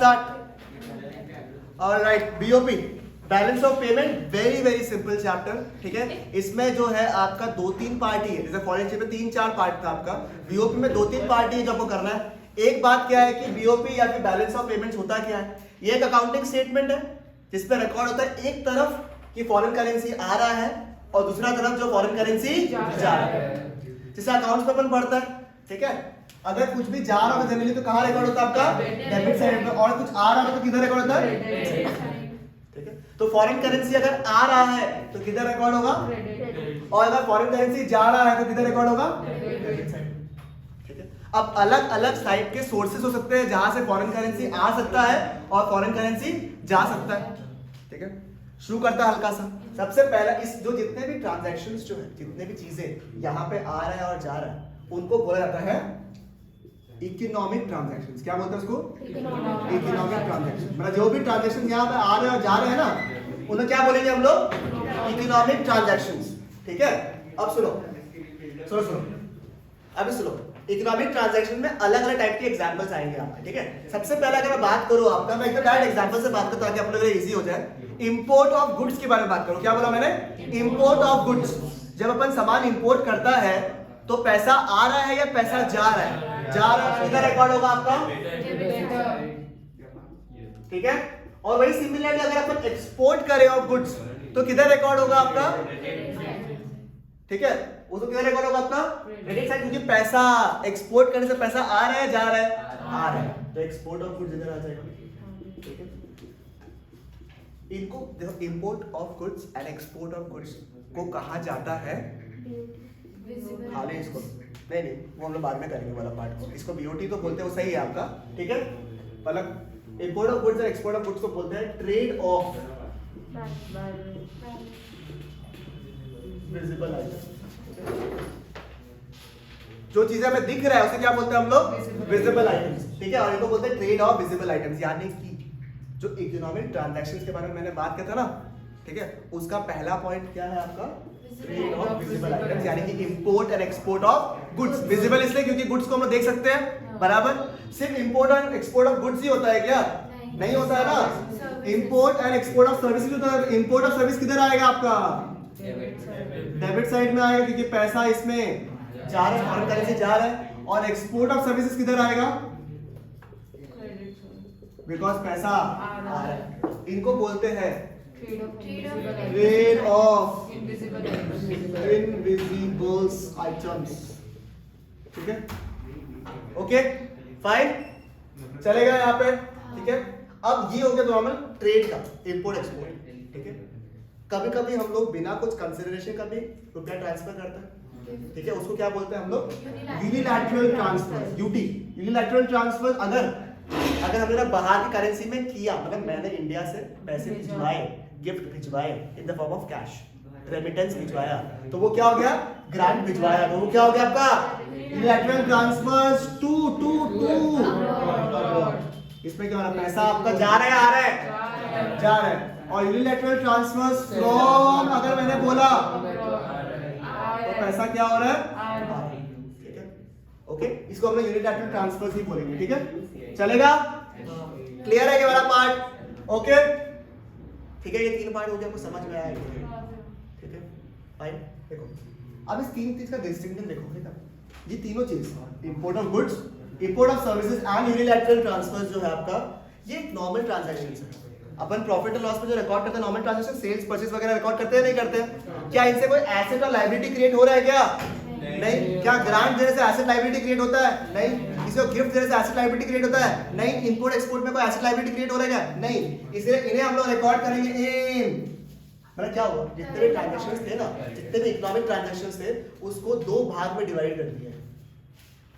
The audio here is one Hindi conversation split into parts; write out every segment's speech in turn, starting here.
Start. Alright, BOP balance of payment, very very simple chapter, ठीक है। इसमें जो है आपका 2-3 पार्ट ही है, जैसे फॉरेन एक्सचेंज में 3-4 पार्ट था आपका, बीओपी में 2-3 पार्ट ही है जो आपको करना है। एक बात क्या है कि बीओपी या फिर बैलेंस ऑफ पेमेंट्स होता क्या है, ये एक अकाउंटिंग स्टेटमेंट है जिसपे रिकॉर्ड होता है एक तरफ कि फॉरेन करेंसी आ रहा है और दूसरा तरफ जो फॉरेन करेंसी जा रहा है, जिसे अकाउंट्स पे अपन पढ़ता है, ठीक है। अगर कुछ भी जा रहा है जनरली तो कहाँ रिकॉर्ड होता है आपका, डेबिट साइड में, और कुछ आ रहा है तो किधर रिकॉर्ड होता है, ठीक है। तो फॉरेन करेंसी अगर आ रहा है तो किधर रिकॉर्ड होगा, और अगर फॉरेन करेंसी जा रहा है तो किधर रिकॉर्ड होगा, डेबिट साइड, ठीक है। अब अलग अलग साइड के सोर्सेस हो सकते हैं जहां से फॉरेन करेंसी आ सकता है और फॉरेन करेंसी जा सकता है, ठीक है। शुरू करता है हल्का सा। सबसे पहला, इस जो जितने भी ट्रांजैक्शंस जो है, जितने भी चीजें यहाँ पे आ रहा है और जा रहा है, उनको बोला जाता है इकोनॉमिक ट्रांजैक्शंस। क्या बोलते हैं उसको, इकोनॉमिक ट्रांजैक्शन। मतलब जो भी ट्रांजैक्शन यहाँ पे आ रहे हैं और जा रहे हैं ना, उन्हें क्या बोलेंगे हम लोग, इकोनॉमिक ट्रांजैक्शंस, ठीक है। अब सुनो सुनो सुनो, अभी सुनो। इकोनॉमिक ट्रांजैक्शन में अलग अलग टाइप के एग्जांपल्स आएंगे आपके, ठीक है। सबसे पहले अगर मैं बात करूं आपका, मैं एकदम डायरेक्ट एग्जांपल से बात करता हूं ताकि आप लोगों के लिए इजी हो जाए। इंपोर्ट ऑफ गुड्स के बारे में बात करूं। क्या बोला मैंने, इंपोर्ट ऑफ गुड्स। जब अपन सामान इंपोर्ट करता है तो पैसा आ रहा है या पैसा जा रहा है, जा रहा है, किधर रिकॉर्ड होगा आपका, ठीक है। और वही सिमिलरली अगर अपन एक्सपोर्ट करें ऑफ गुड्स तो किधर रिकॉर्ड होगा आपका, ठीक है। वो तो किधर रिकॉर्ड होगा आपका, क्रेडिट साइड, क्योंकि पैसा एक्सपोर्ट करने से पैसा आ रहा है, जा रहा है, आ रहा है, तो एक्सपोर्ट ऑफ गुड्स इधर आ जाएगा, ठीक है। इनको देखो, import of goods and export of goods को कहा जाता है, हाल ही इसको नहीं नहीं वो हम लोग बाद में करेंगे वाला पार्ट को। इसको बीओटी तो बोलते हैं, वो सही है आपका, ठीक है। मतलब इंपोर्ट ऑफ गुड्स और एक्सपोर्ट ऑफ गुड्स को बोलते हैं ट्रेड ऑफ विजिबल आइटम। जो चीजें हमें दिख रहा है उसे क्या बोलते हैं हम लोग, विजिबल आइटम्स, ठीक है। और इनको बोलते हैं ट्रेड ऑफ विजिबल आइटम्स। यानी कि जो इकोनॉमिक ट्रांजैक्शंस के बारे में मैंने बात किया था ना, ठीक है, उसका पहला पॉइंट क्या है आपका, ट्रेड ऑफ विजिबल आइटम्स, यानी कि import and export of goods. Visible इसलिए क्योंकि गुड्स को हम लोग देख सकते हैं, बराबर। सिर्फ import and export of goods ही होता है क्या, नहीं होता है ना। Import and export of services होता है। इंपोर्ट ऑफ सर्विस किधर आएगा आपका, डेबिट साइड में आएगा, क्योंकि पैसा इसमें जा रहा है, फॉरेन करेंसी जा रहा है। और एक्सपोर्ट ऑफ सर्विसेज किधर आएगा, बिकॉज पैसा आ रहा है। इनको बोलते हैं ट्रेड ऑफ इनविजिबल्स आइटम्स, ठीक है। ओके फाइन, चलेगा यहाँ पे, ठीक है। अब ये हो गया नॉर्मल ट्रेड का, इंपोर्ट एक्सपोर्ट, ठीक है। कभी कभी हम लोग बिना कुछ कंसिडरेशन का भी रुपया ट्रांसफर करते हैं, ठीक है। उसको क्या बोलते हैं हम लोग, unilateral transfer, UT, unilateral transfer. अगर हमने ना बाहर की करेंसी में किया, मतलब मैंने इंडिया से पैसे भिजवाए, गिफ्ट भिजवाए in the form of cash, remittance भिजवाया, तो वो क्या हो गया, ग्रांट भिजवाया, तो वो क्या हो गया आपका, यूनिलैटरल ट्रांसफर्स टू इसमें क्या हो रहा है, पैसा आपका जा रहा है, आ रहा है, जा रहा है। और यूनिलैटरल ट्रांसफर्स फ्रॉम, अगर मैंने बोला तो पैसा क्या हो रहा है, ठीक है। ओके, इसको हम लोग यूनिलैटरल ट्रांसफर्स ही बोलेंगे, ठीक है। चलेगा, क्लियर है ये वाला पार्ट, ओके, ठीक है। ये 3 पार्ट हो गया, आपको समझ में आया, ठीक है। फाइन, देखो अब इस 3 चीज का डिस्टिंक्शन देखो, ठीक है। ये तीनों चीज, import of goods, import of services and unilateral transfers जो है आपका, ये नॉर्मल ट्रांजैक्शंस है। अपन प्रॉफिट और लॉस में जो रिकॉर्ड करते हैं नॉर्मल ट्रांजैक्शन, सेल्स परचेज वगैरह रिकॉर्ड करते हैं, नहीं करते? क्या इनसे कोई एसेट और लायबिलिटी क्रिएट हो रहा है क्या, नहीं। क्या ग्रांट देने से एसेट लायबिलिटी क्रिएट होता है, नहीं। किसी को गिफ्ट देने से एसेट लायबिलिटी क्रिएट होता है, नहीं। इंपोर्ट एक्सपोर्ट में कोई एसेट लायबिलिटी क्रिएट हो रहा है, नहीं। इसलिए इन्हें हम लोग रिकॉर्ड करेंगे इन, मतलब क्या हुआ, जितने भी ट्रांजैक्शंस थे ना, जितने भी इकोनॉमिक ट्रांजैक्शंस थे, उसको 2 भाग में डिवाइड कर दिया,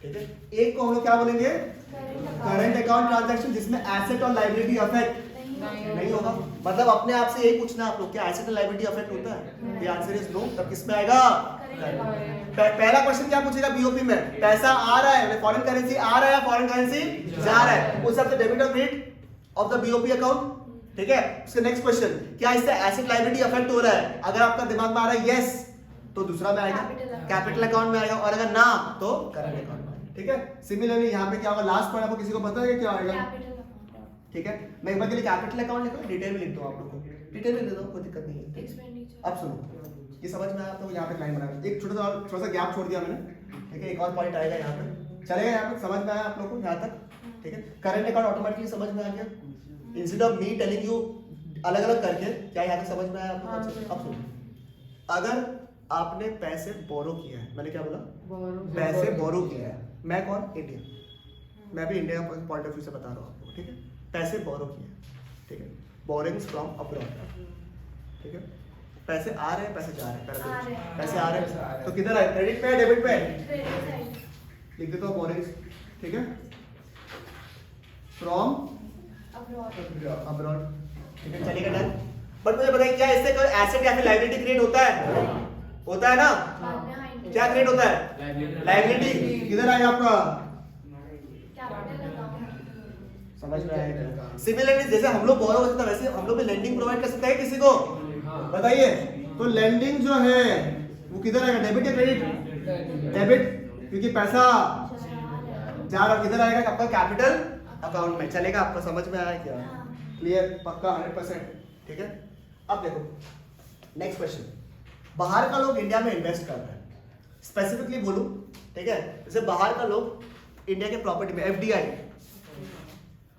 ठीक है। एक को हम लोग क्या बोलेंगे, करंट अकाउंट ट्रांजैक्शन, जिसमें एसेट और लायबिलिटी अफेक्ट नहीं होगा। मतलब अपने आप से यही पूछना आप लोग, क्या एसेट और लायबिलिटी अफेक्ट होता है? The answer is no. तब किस में आएगा, पहला क्वेश्चन क्या पूछेगा बीओपी में, पैसा आ रहा है, फॉरेन करेंसी आ रहा है, फॉरेन करेंसी जा रहा है, उस हिसाब से डेबिट और credit of the BOP account, ठीक है। उसके नेक्स्ट क्वेश्चन, क्या इससे एसेट लायबिलिटी अफेक्ट हो रहा है? अगर आपका दिमाग में आ रहा है यस, तो दूसरा में आएगा कैपिटल अकाउंट में आएगा, और अगर ना तो करंट अकाउंट में, ठीक है। सिमिलरली यहाँ पे क्या होगा, लास्ट पॉइंट आपको किसी को पता है क्या आएगा, ठीक है। मैं एक बार के लिए कैपिटल अकाउंट लिखूँ, डिटेल में लिख दूँ आप लोगों को, डिटेल में लिख दो, कोई दिक्कत नहीं है। अब सुनो, ये समझ में आया तो यहाँ पे लाइन बना, एक छोटा सा गैप छोड़ दिया मैंने, ठीक है। एक और पॉइंट आएगा यहाँ पे, चलेगा यहाँ पे, समझ में आया आप लोगों को यहाँ तक, ठीक है। करंट अकाउंट ऑटोमेटिकली समझ में आ गया, instead of me telling you अलग अलग करके, क्या यहाँ तक समझ में आया आपको? अब सुनो, अगर आपने पैसे बोरो किया है, मैंने क्या बोला? पैसे बोरो किया है, मैं कौन? इंडिया, मैं भी इंडिया पॉइंट ऑफ व्यू से बता रहा हूँ आपको, ठीक है। पैसे बोरो किए, ठीक है, बोरिंग्स फ्रॉम अब्रॉड, ठीक है। पैसे आ रहे हैं, पैसे जा रहे हैं, पैसे आ रहे हैं, तो किधर है? क्रेडिट पे है, डेबिट पे है? लिख देता हूँ बोरिंग्स, ठीक है, फ्रॉम अब्रॉड, ठीक है, चलेगा डन। बट मुझे बताइए क्या इससे कोई एसेट या फिर लायबिलिटी क्रिएट होता है? होता है ना? क्या क्रिएट होता है? लायबिलिटी। किधर आएगा आपका? समझ में आएगा? सिमिलरली जैसे हम लोग बोरो करते हैं वैसे हम लोग भी लेंडिंग प्रोवाइड कर सकते हैं किसी को, बताइए। तो लेंडिंग जो है वो किधर आएगा? डेबिट या क्रेडिट? डेबिट, क्योंकि पैसा जा रहा, किधर आएगा? आपका कैपिटल अकाउंट में। चलेगा? आपको समझ में आया क्या? क्लियर? पक्का 100%, ठीक है। अब देखो नेक्स्ट क्वेश्चन, बाहर का लोग इंडिया में इन्वेस्ट कर रहे हैं, स्पेसिफिकली बोलूं, ठीक है। जैसे बाहर का लोग इंडिया के प्रॉपर्टी में, एफडीआई,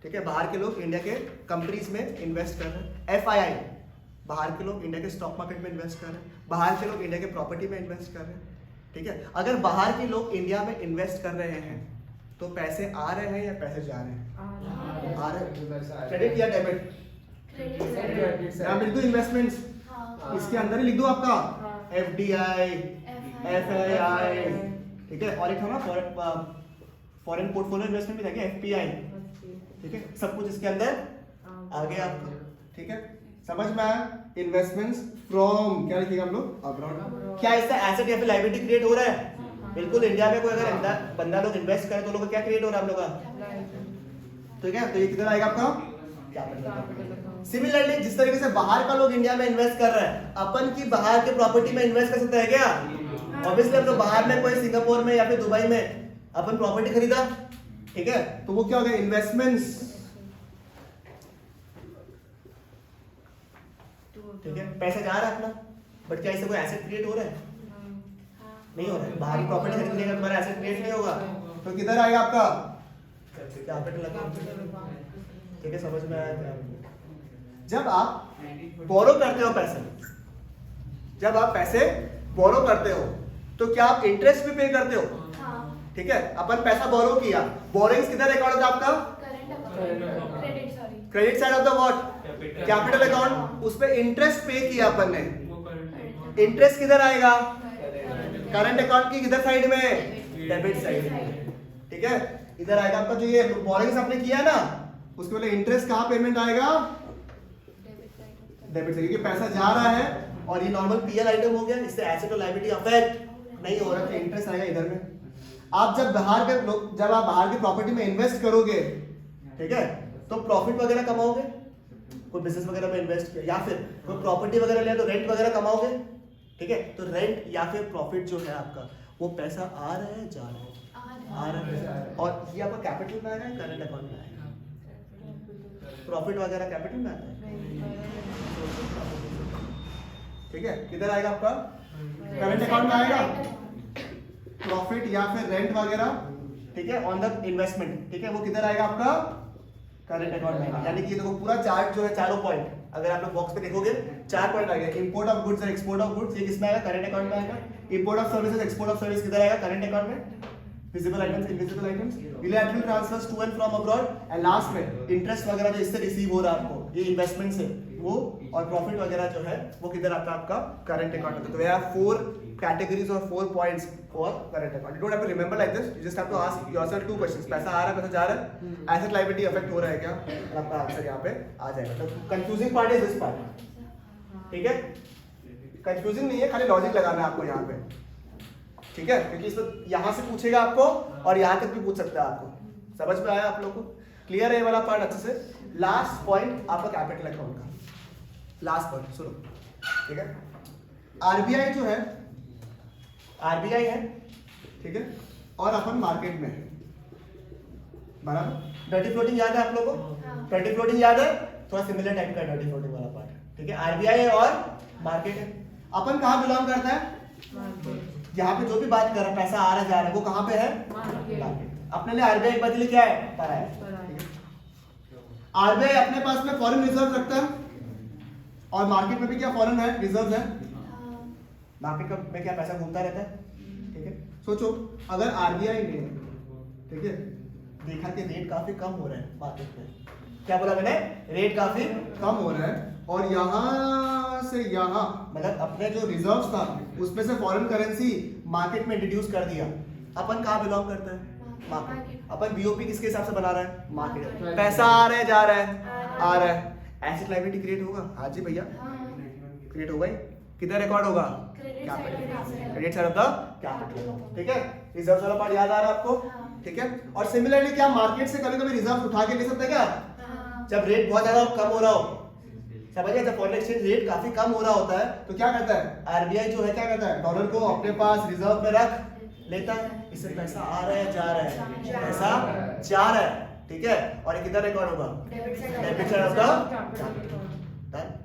ठीक है, बाहर के लोग इंडिया के कंपनीज में इन्वेस्ट कर रहे हैं। एफआईआई, बाहर के लोग इंडिया के स्टॉक मार्केट में इन्वेस्ट कर रहे हैं, बाहर के लोग इंडिया के प्रॉपर्टी में इन्वेस्ट कर रहे हैं, ठीक है। अगर बाहर के लोग इंडिया में इन्वेस्ट कर रहे हैं तो पैसे आ रहे हैं या पैसे जा रहे हैं? आ रहे हैं। क्रेडिट या डेबिट? यहाँ लिख दो इन्वेस्टमेंट्स, इसके अंदर ही लिख दो आपका एफडीआई, एफआईआई, ठीक है। और एक था ना फॉरेन पोर्टफोलियो इन्वेस्टमेंट भी था क्या? एफपीआई, ठीक है। सब कुछ इसके अंदर आ गया आपको, ठीक है। समझ में आया? इन्वेस्टमेंट्स फ्रॉम, क्या लिखेगा हम लोग? अब्रॉड। क्या इससे एसेट या फिर लायबिलिटी क्रिएट हो रहा है? बिल्कुल। इंडिया में कोई अगर बंदा लोग इन्वेस्ट करे तो लोग क्या क्रिएट हो रहा है हम लोग का, ठीक है। तो ये किधर आएगा आपका? कैपिटल। सिमिलरली जिस तरीके से बाहर का लोग इंडिया में इन्वेस्ट कर रहा है, अपन की बाहर के प्रॉपर्टी में इन्वेस्ट कर सकता है क्या? ऑब्वियसली हम लोग बाहर में कोई सिंगापुर में या फिर दुबई में अपन प्रॉपर्टी खरीदा, ठीक है, तो वो क्या हो गया? इन्वेस्टमेंट्स, ठीक है। पैसा जा रहा है अपना, बट क्या इससे कोई एसेट क्रिएट हो रहा है? नहीं हो रहा है। बाहर की प्रॉपर्टी खरीदने का तुम्हारा एसेट क्रिएट नहीं होगा, तो किधर आएगा आपका? कैपिटल अकाउंट, ठीक है। समझ में आया क्या? जब आप बोरो करते हो पैसे, जब आप पैसे बोरो करते हो तो क्या आप इंटरेस्ट भी पे करते हो? ठीक है। अपन पैसा बोरो किया, बोरिंग्स किधर रिकॉर्ड होता है आपका? Credit side of the what? Capital account. उस पे इंटरेस्ट पे किया अपन ने, इंटरेस्ट किधर आएगा? करंट अकाउंट की किधर साइड में? डेबिट साइड में, ठीक है। इधर आएगा आपका जो ये बोरिंग्स आपने किया ना, उसके पहले इंटरेस्ट कहाँ पेमेंट आएगा? डेबिट साइड, क्योंकि पैसा जा रहा है और ये नॉर्मल पीएल आइटम हो गया, इससे एसेट और लायबिलिटी अफेक्ट नहीं हो रहा, तो इंटरेस्ट आएगा इधर में। आप जब आप बाहर की प्रॉपर्टी में इन्वेस्ट करोगे, ठीक है, तो प्रॉफिट वगैरह कमाओगे, कोई बिजनेस वगैरह में इन्वेस्ट किया या फिर कोई प्रॉपर्टी वगैरह लिया तो रेंट वगैरह कमाओगे, ठीक है। तो रेंट या फिर प्रॉफिट जो है आपका, वो पैसा आ रहा है, जा रहा है? आ रहा है। और ये आपका कैपिटल में आएगा, करंट अकाउंट में आएगा? प्रॉफिट वगैरह कैपिटल में आता है, ठीक है। किधर आएगा आपका? करंट अकाउंट में आएगा। प्रॉफिट या फिर रेंट वगैरह, ठीक है, ऑन द इन्वेस्टमेंट, ठीक है, वो किधर आएगा आपका? करंट अकाउंट में। यानी कि देखो पूरा चार्ट जो है, चारों पॉइंट अगर आप लोग बॉक्स पे देखोगे, 4 पॉइंट आ गए। इंपोर्ट ऑफ गुड्स और एक्सपोर्ट ऑफ गुड्स, ये किसमें आएगा? करंट अकाउंट में आएगा। Import of services, export of service किधर आएगा? करंट अकाउंट में। Visible items, invisible items, bilateral transfers to and from abroad, and last में इंटरेस्ट वगैरह जो इससे रिसीव हो रहा है आपको, ये इन्वेस्टमेंट से, वो और प्रॉफिट वगैरह जो है वो किधर आता है? आपका करंट अकाउंट में। तो we have 4 categories or 4 points for current account. You don't have to remember like this. You just have to ask yourself 2 questions. पैसा आ रहा है, पैसा जा रहा है, asset liability affect हो रहा है क्या? और आपका आंसर यहाँ पे आ जाएगा। तो confusing part is this part, ठीक है। confusing नहीं है, खाली लॉजिक लगाना है आपको यहाँ पे, ठीक है, क्योंकि इसमें यहाँ से पूछेगा आपको और यहाँ तक भी पूछ सकता है आपको। समझ में आया आप लोग को? क्लियर है ये वाला पार्ट अच्छे से? लास्ट पॉइंट आपका कैपिटल अकाउंट का, लास्ट पॉइंट सुनो, ठीक है। आरबीआई जो है, आरबीआई है, ठीक है, और अपन मार्केट में है, बराबर। डर्टी फ्लोटिंग याद है आप लोगों को? डर्टी फ्लोटिंग याद है? थोड़ा सिमिलर टाइप का डर्टी फ्लोटिंग वाला पार्ट, ठीक है। आरबीआई है और मार्केट है। अपन कहाँ बिलोंग करता है? यहाँ पे जो भी बात कर रहा है, पैसा आ रहा है जा रहा है, वो कहाँ पे है? मार्केट। अपने लिए आरबीआई बदले क्या है? पराया। आरबीआई अपने पास में फॉरेन रिजर्व रखता है और मार्केट में भी क्या फॉरेन है, रिजर्व है। मार्केट में क्या पैसा घूमता रहता है, ठीक है। सोचो अगर आरबीआई ने, ठीक है, देखा कि रेट काफी कम हो रहा है मार्केट में, क्या बोला मैंने? रेट काफी कम हो रहा है और यहाँ से यहाँ मतलब अपने जो रिजर्व्स था उसमें से फॉरेन करेंसी मार्केट में इंट्रोड्यूस कर दिया। अपन कहाँ बिलोंग करता है? मार्केट। अपन बीओपी किसके हिसाब से बना रहा है? मार्केट। पैसा आ रहा है जा रहा है, आ रहा है, एसेट लायबिलिटी क्रिएट होगा। हाँ जी भैया, क्रिएट होगा ही। किधर रिकॉर्ड होगा? Credit side of the capital, ठीक है। रिजर्व वाला पार्ट याद आ रहा है आपको, ठीक है। और सिमिलरली क्या मार्केट से कभी कभी रिजर्व उठा के ले सकते हैं क्या? जब रेट बहुत ज्यादा कम हो रहा हो, समझिए, जब फॉरेन एक्सचेंज रेट काफी कम हो रहा होता है तो क्या करता है आरबीआई जो है, क्या करता है? डॉलर को अपने पास रिजर्व में रख लेता है। इससे पैसा आ रहा है जा रहा है, पैसा जा रहा है, ठीक है। और ये किधर रिकॉर्ड होगा? Debit side of the capital.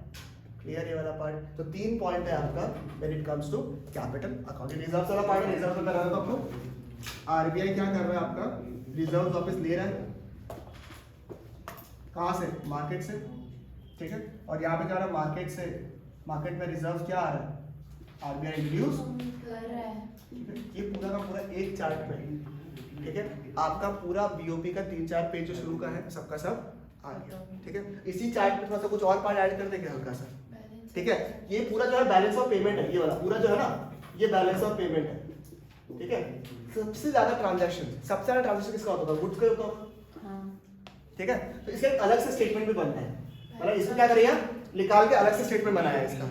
Clear ये वाला पार्ट? तो 3 पॉइंट है आपका when it comes to capital account. Reserve वाला पार्ट, रिजर्व में बता देता हूं आपको। आरबीआई क्या कर रहा है आपका? रिजर्व वापस ले रहा है, कहां से? मार्केट से, ठीक है। और यहाँ पे क्या रहा है? मार्केट से। मार्केट में रिजर्व क्या आ रहा है? आरबीआई इंट्रोड्यूस कर रहा है, ठीक है। ये पूरा का पूरा एक चार्ट में, ठीक है। आपका पूरा बीओपी का 3-4 पेज जो शुरू का है सबका सब आ गया, ठीक है। इसी चार्ट में थोड़ा सा कुछ और पार्ट ऐड कर देंगे हल्का सा, ठीक है। ये पूरा जो है बैलेंस ऑफ पेमेंट है, ये वाला पूरा जो है ना, ये बैलेंस ऑफ पेमेंट है, ठीक है। सबसे ज्यादा ट्रांजैक्शन किसका होता है? गुड्स का होता है, ठीक है। तो इसका एक अलग से स्टेटमेंट भी बनता है, मतलब इसको क्या करिए निकाल के अलग से स्टेटमेंट बनाया है इसका।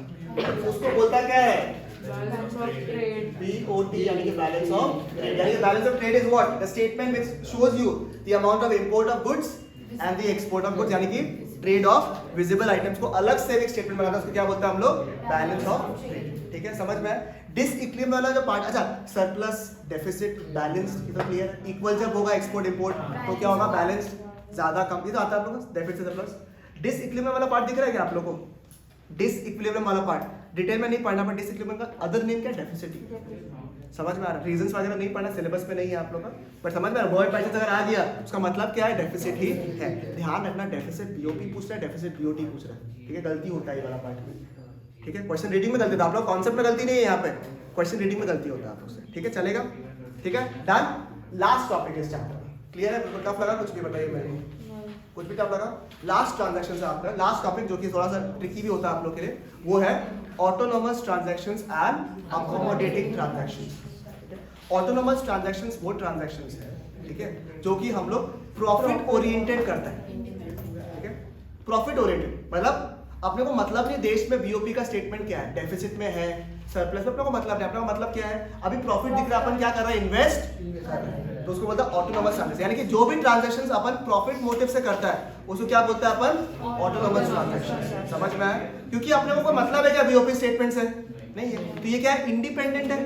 उसको बोलता क्या है? Balance of trade. BOT, यानी कि बैलेंस ऑफ ट्रेड। यानी कि balance of trade is what? The statement which shows you the amount of import of goods and the export of goods, यानी कि ट्रेड ऑफ विजिबल आइटम्स को अलग से एक स्टेटमेंट बनाता है। उसको क्या बोलते हैं हम लोग? बैलेंस ऑफ ट्रेड, ठीक है। समझ में आया? डिसइक्विलिब्रियम वाला जो पार्ट, अच्छा, सरप्लस, डेफिसिट, बैलेंस्ड, ये तो क्लियर है। इक्वल जब होगा एक्सपोर्ट इंपोर्ट तो क्या होगा? बैलेंस्ड, ज्यादा कम, ये तो आता है आप लोगों को डेफिसिट सरप्लस। डिसइक्विलिब्रियम वाला पार्ट दिख रहा है क्या आप लोगों को? डिसइक्विलिब्रियम वाला पार्ट डिटेल में नहीं पढ़ना, पर डिसइक्विलिब्रियम का अदर नेम क्या है? डेफिसिट। समझ में आ रहा है? रीजंस वगैरह नहीं पढ़ना, सिलेबस में नहीं है आप लोगों का, पर समझ में आ रहा है? वर्ड पैसेज अगर आ गया उसका मतलब क्या है? डेफिसिट ही है। ध्यान रखना, डेफिसिट बीओपी पूछ रहा है, डेफिसिट बीओटी पूछ रहा है, ठीक है। गलती होता है ये वाला पार्ट में, ठीक है। क्वेश्चन रीडिंग में गलती था, आप लोग कॉन्सेप्ट में गलती नहीं है, यहाँ पे क्वेश्चन रीडिंग में गलती होता है आप लोग से, ठीक है। चलेगा, ठीक है, डन। लास्ट टॉपिक इस चैप्टर में क्लियर है? टफ लगा कुछ भी? बताइए मेरे कुछ भी टफ लगा? लास्ट ट्रांजैक्शन से आपका लास्ट टॉपिक जो कि थोड़ा सा ट्रिकी भी होता है आप लोग के लिए, वो है autonomous transactions and accommodating transactions. Autonomous transactions वो ट्रांजैक्शंस है, ठीक है, जो कि हम लोग प्रॉफिट ओरिएंटेड करते हैं, ठीक है। प्रॉफिट ओरिएंटेड मतलब अपने को मतलब नहीं देश में बीओपी का स्टेटमेंट क्या है, डेफिसिट में है, सरप्लस में, अपने को मतलब नहीं। अपने को मतलब क्या है? अभी प्रॉफिट दिख रहा है, अपन क्या कर रहे हैं? इन्वेस्ट कर रहे हैं, तो उसको बोलता है ऑटोनोमस ट्रांजैक्शन। यानी कि जो भी ट्रांजैक्शंस अपन प्रॉफिट मोटिव से करता है उसको क्या बोलता है? अपन ऑटोनोमस ट्रांजैक्शन। समझ में आया? क्योंकि अपने को कोई मतलब है क्या बीओपी स्टेटमेंट से? नहीं है। तो ये क्या है? इंडिपेंडेंट है,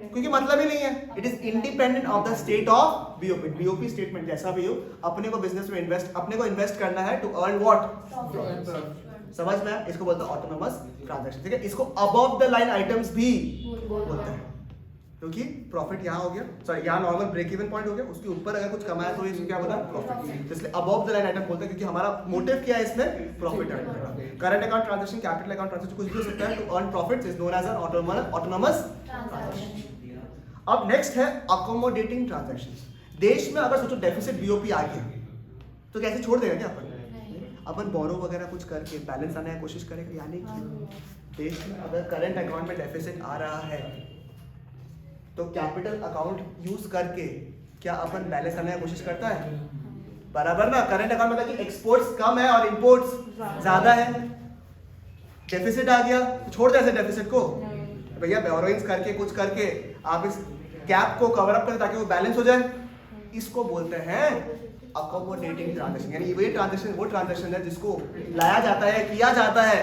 क्योंकि मतलब ही नहीं है। It is independent of the state of BOP. BOP statement जैसा भी हो, अपने को बिजनेस में इन्वेस्ट करना है टू अर्न व्हाट? समझ में आया? इसको बोलते हैं ऑटोनोमस ट्रांजैक्शन, ठीक है। इसको अबव द लाइन आइटम्स भी बोलते हैं, क्योंकि प्रॉफिट यहाँ हो गया, सॉरी यहाँ नॉर्मल ब्रेक इवन पॉइंट हो गया, उसके ऊपर अगर कुछ कमाया तो इसको क्या बोलता है? प्रॉफिट। इसलिए अबव द लाइन आइटम बोलते हैं, क्योंकि हमारा मोटिव क्या है इसमें? प्रॉफिट अर्न करना। Current account transaction, capital account transaction, कुछ भी हो सकता है। To earn profits is known as an autonomous transaction. अब नेक्स्ट है अकोमोडेटिंग ट्रांजैक्शंस। देश में अगर सोचो डेफिसिट बीओपी आ गया तो कैसे छोड़ देगा क्या अपन? अपन बोरो वगैरह कुछ करके बैलेंस आने की कोशिश करेंगे। यानी कि देश में अगर करंट अकाउंट में डेफिसिट आ रहा है तो कैपिटल अकाउंट यूज करके क्या अपन बैलेंस आने की कोशिश करता है? बराबर ना। करंट अकाउंट में कि एक्सपोर्ट्स कम है और इंपोर्ट्स ज्यादा है, डेफिसिट आ गया तो छोड़ दे ऐसे डेफिसिट को भैया, बोरोइंग्स करके कुछ करके आप इस गैप को कवर अप करें ताकि वो बैलेंस हो जाए। इसको बोलते हैं अकोमोडेटिंग ट्रांजैक्शन। यानी वो ट्रांजैक्शन है जिसको लाया जाता है, किया जाता है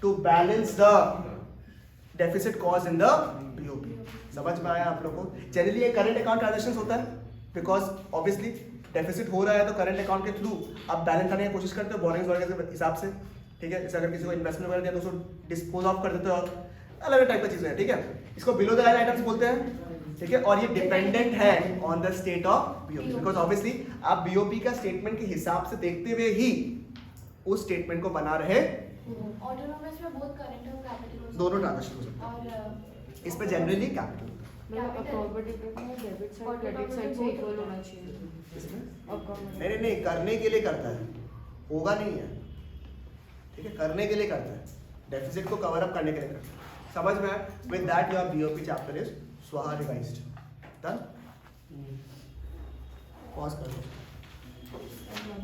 to balance the deficit cause in the BOP. समझ में आया आप लोगों को? जनरली ये करंट अकाउंट ट्रांजैक्शन होता है बिकॉज ऑब्वियसली डेफिसिट हो रहा है तो करंट अकाउंट के थ्रू आप बैलेंस करने की कोशिश करते हो बोरिंग्स वगैरह के हिसाब से, ठीक है। जैसे अगर किसी को इन्वेस्टमेंट वगैरह दिया तो उसको डिस्पोज ऑफ कर देते हो, अलग अलग टाइप की चीजें हैं, ठीक है। इसको बिलो द लाइन आइटम्स बोलते हैं, ठीक है। और ये डिपेंडेंट है on the state of BOP, because obviously आप बीओपी का स्टेटमेंट के हिसाब से देखते हुए ही उस स्टेटमेंट को बना रहे, ऑटोनॉमस में बहुत करंट और कैपिटल दोनों ट्रांजेक्शन हो सकते और हैं। इस पे जनरली कैपिटल मतलब अकाउंटेबिलिटी में डेबिट साइड क्रेडिट साइड से इक्वल होना चाहिए। नहीं नहीं नहीं, करने के लिए करता है, होगा नहीं है, ठीक है। करने के लिए करता है, डेफिसिट को कवर अप करने के लिए करता है। समझ में आया? With that your BOP chapter is स्वाहा रिवाइज्ड। डन? पॉज कर दो।